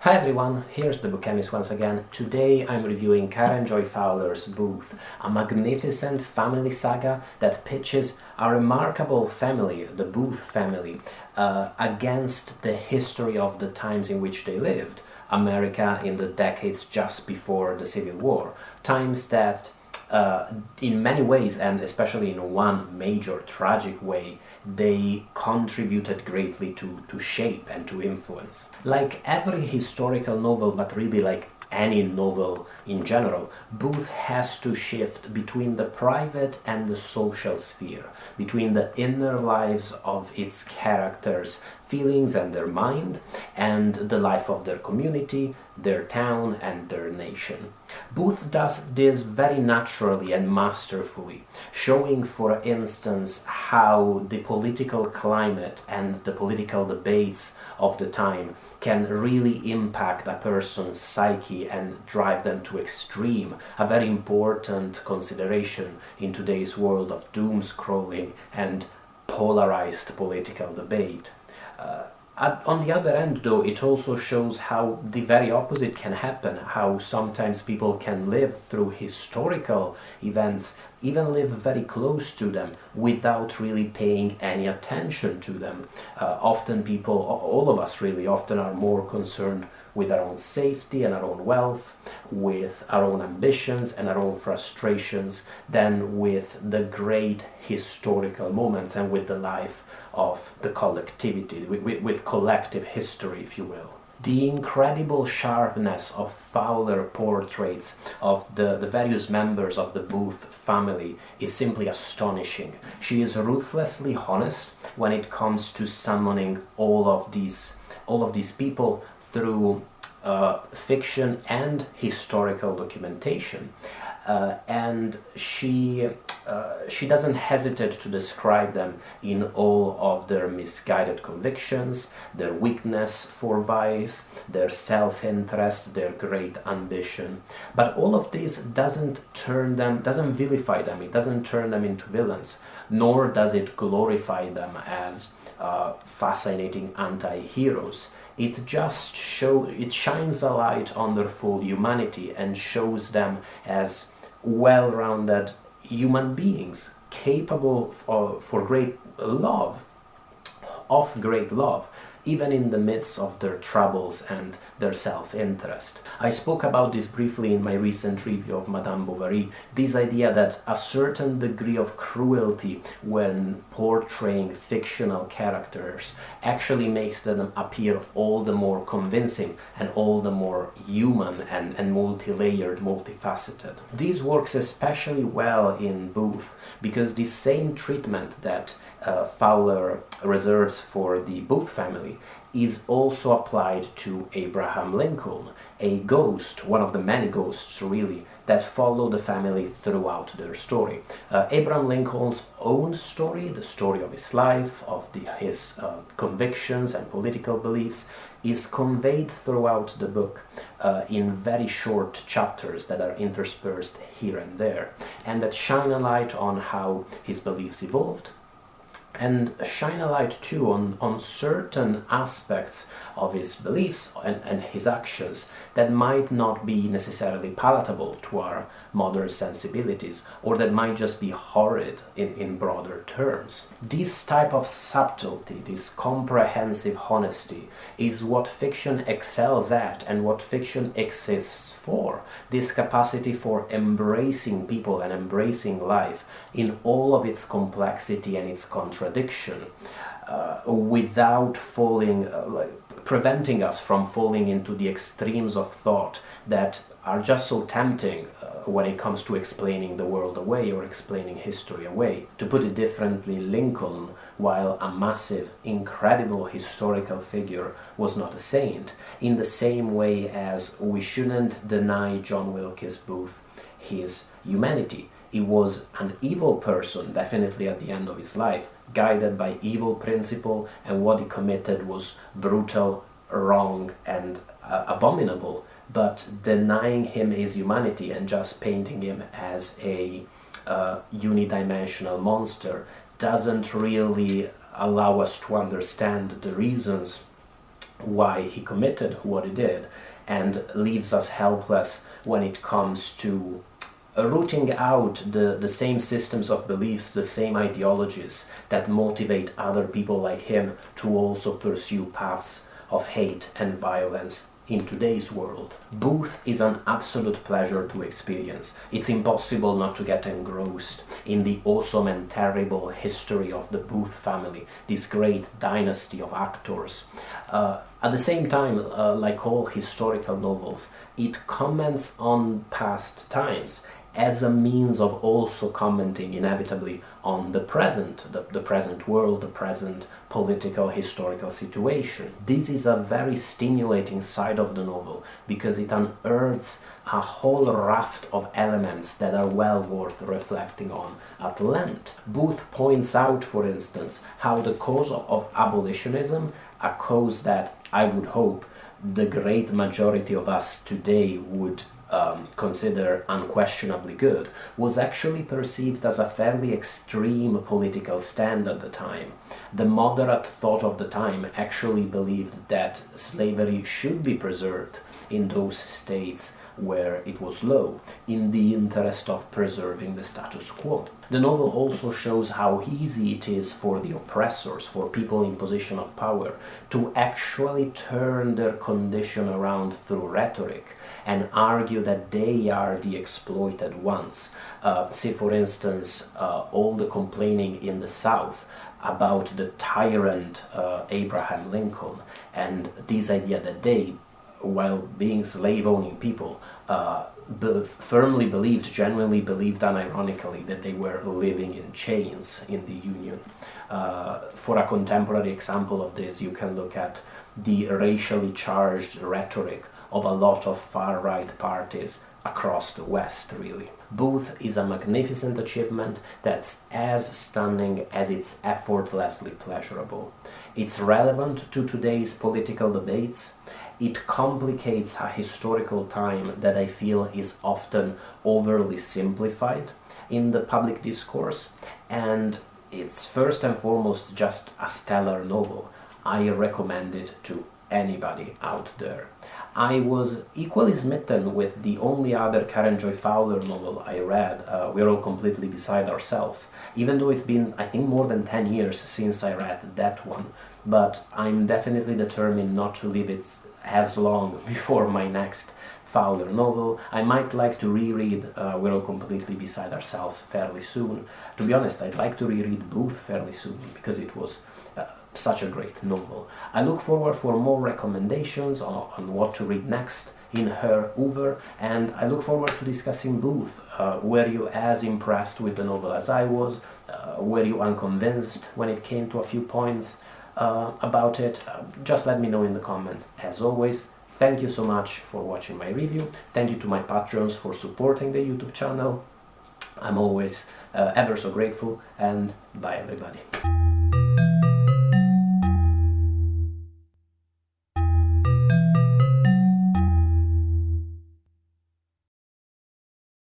Hi everyone, here's the Bookchemist once again. Today I'm reviewing Karen Joy Fowler's Booth, a magnificent family saga that pitches a remarkable family, the Booth family, against the history of the times in which they lived, America in the decades just before the Civil War, times that in many ways, and especially in one major tragic way, they contributed greatly to shape and to influence. Like every historical novel, but really like any novel in general, Booth has to shift between the private and the social sphere, between the inner lives of its characters' feelings and their mind, and the life of their community, their town, and their nation. Booth does this very naturally and masterfully, showing, for instance, how the political climate and the political debates of the time can really impact a person's psyche and drive them to extreme, a very important consideration in today's world of doom scrolling and polarized political debate. On the other end, though, it also shows how the very opposite can happen, how sometimes people can live through historical events, even live very close to them, without really paying any attention to them. Often people, all of us really, often are more concerned with our own safety and our own wealth, with our own ambitions and our own frustrations, than with the great historical moments and with the life of the collectivity, with collective history, if you will. The incredible sharpness of Fowler portraits of the various members of the Booth family is simply astonishing. She is ruthlessly honest when it comes to summoning all of these people through fiction and historical documentation. And she doesn't hesitate to describe them in all of their misguided convictions, their weakness for vice, their self-interest, their great ambition. But all of this doesn't vilify them, it doesn't turn them into villains, nor does it glorify them as fascinating anti-heroes. It just shines a light on their full humanity and shows them as well-rounded human beings, capable of great love, even in the midst of their troubles and their self-interest. I spoke about this briefly in my recent review of Madame Bovary, this idea that a certain degree of cruelty when portraying fictional characters actually makes them appear all the more convincing and all the more human and multi-layered, multifaceted. This works especially well in Booth because the same treatment that Fowler reserves for the Booth family is also applied to Abraham Lincoln, a ghost, one of the many ghosts really, that follow the family throughout their story. Abraham Lincoln's own story, the story of his life, of his convictions and political beliefs, is conveyed throughout the book in very short chapters that are interspersed here and there, and that shine a light on how his beliefs evolved, and shine a light too on certain aspects of his beliefs and his actions that might not be necessarily palatable to our modern sensibilities, or that might just be horrid in broader terms. This type of subtlety, this comprehensive honesty, is what fiction excels at and what fiction exists for. This capacity for embracing people and embracing life in all of its complexity and its contradiction, without preventing us from falling into the extremes of thought that are just so tempting when it comes to explaining the world away or explaining history away. To put it differently, Lincoln, while a massive, incredible historical figure, was not a saint, in the same way as we shouldn't deny John Wilkes Booth his humanity. He was an evil person, definitely at the end of his life, guided by evil principle, and what he committed was brutal, wrong, and abominable. But denying him his humanity and just painting him as a unidimensional monster doesn't really allow us to understand the reasons why he committed what he did, and leaves us helpless when it comes to rooting out the same systems of beliefs, the same ideologies that motivate other people like him to also pursue paths of hate and violence in today's world. Booth is an absolute pleasure to experience. It's impossible not to get engrossed in the awesome and terrible history of the Booth family, this great dynasty of actors. At the same time, like all historical novels, it comments on past times as a means of also commenting inevitably on the present, the present world, the present political, historical situation. This is a very stimulating side of the novel, because it unearths a whole raft of elements that are well worth reflecting on at length. Booth points out, for instance, how the cause of abolitionism, a cause that I would hope the great majority of us today would consider unquestionably good, was actually perceived as a fairly extreme political stand at the time. The moderate thought of the time actually believed that slavery should be preserved in those states where it was low, in the interest of preserving the status quo. The novel also shows how easy it is for the oppressors, for people in position of power, to actually turn their condition around through rhetoric and argue that they are the exploited ones. Say, for instance, all the complaining in the South about the tyrant Abraham Lincoln, and this idea that they, while being slave-owning people, firmly believed, genuinely believed unironically, that they were living in chains in the Union. For a contemporary example of this, you can look at the racially charged rhetoric of a lot of far-right parties across the West, really. Booth is a magnificent achievement that's as stunning as it's effortlessly pleasurable. It's relevant to today's political debates. It complicates a historical time that I feel is often overly simplified in the public discourse, and it's first and foremost just a stellar novel. I recommend it to anybody out there. I was equally smitten with the only other Karen Joy Fowler novel I read, We're All Completely Beside Ourselves, even though it's been, I think, more than 10 years since I read that one. But I'm definitely determined not to leave it as long before my next Fowler novel. I might like to reread We're All Completely Beside Ourselves fairly soon. To be honest, I'd like to reread Booth fairly soon, because it was such a great novel. I look forward for more recommendations on what to read next in her Hoover, and I look forward to discussing Booth. Were you as impressed with the novel as I was? Were you unconvinced when it came to a few points about it? Just let me know in the comments. As always, thank you so much for watching my review. Thank you to my patrons for supporting the YouTube channel. I'm always ever so grateful, and bye everybody.